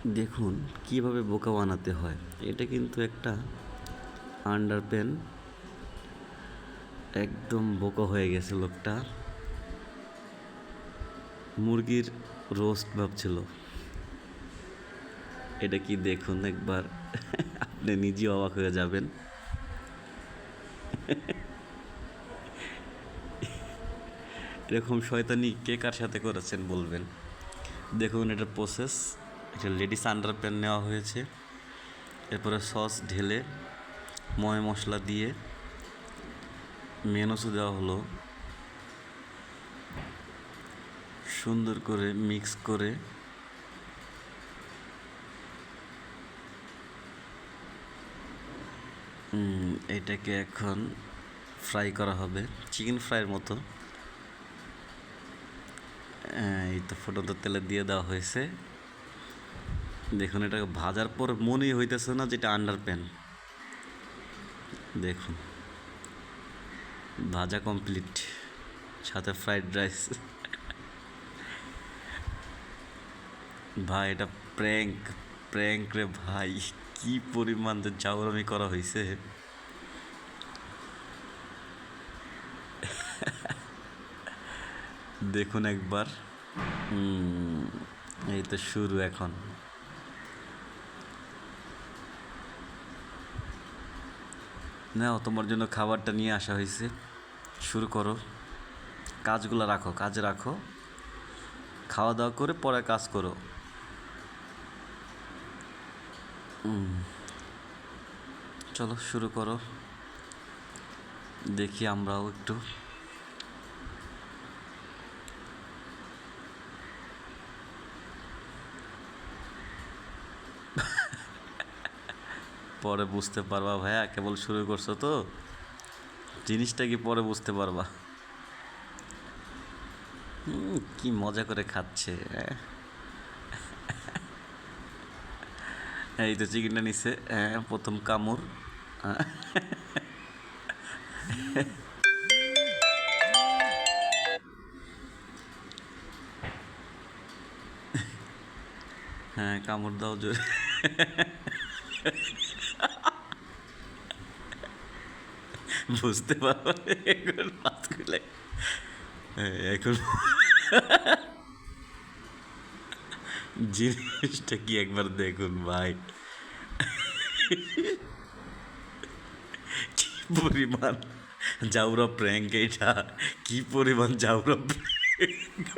দেখুন কিভাবে বোকা বানাতে হয়। এটা কিন্তু একটা আন্ডার পেন, একদম বোকা হয়ে গেছে লোকটা। মুরগির রোস্ট ভাবছিল। এটা কি দেখুন একবার, আপনি নিজেও অবাক হয়ে যাবেন। এরকম শয়তানি কে কার সাথে করেছেন বলবেন। দেখুন এটার প্রসেস। এটা লেডিস আন্ডার প্যান নেওয়া হয়েছে, এরপরে সস ঢেলে ময় মশলা দিয়ে মেয়োনেজ দেওয়া হলো, সুন্দর করে মিক্স করে এটাকে এখন ফ্রাই করা হবে চিকেন ফ্রাইয়ের মতো। এই তো ফুটন্ত তেলে দিয়ে দেওয়া হয়েছে। দেখুন এটাকে ভাজার পর মনেই হইতেছে না যেটা আন্ডার প্যান। দেখুন ভাজা কমপ্লিট, সাথে ফ্রাইড রাইস। ভাই এটা প্র্যাঙ্ক, প্র্যাঙ্ক রে ভাই, কি পরিমাণ যে চাউরামি করা হয়েছে। দেখুন একবার। এই তো শুরু এখন। নাও তোমার জন্য খাবারটা নিয়ে আসা হয়েছে, শুরু করো। কাজগুলো রাখো, কাজে রাখো, খাওয়া দাওয়া করে পরে কাজ করো। চলো শুরু করো, দেখি আমরাও একটু। পরে বুঝতে পারবা ভাইয়া, কেবল শুরু করছো তো, জিনিসটা কি পরে বুঝতে পারবা। কি মজা করে খাচ্ছে। এই তো চিকেনটা নিচ্ছে, প্রথম কামড়। হ্যাঁ কামড় দাও জোরে। বুঝতে পারবো এখন মাছ খুলে। এখন জিনিসটা কি একবার দেখুন ভাই, কি পরিমাণ জাউরা প্র্যাঙ্ক এটা, কি পরিমাণ জাউরা প্র্যাঙ্ক।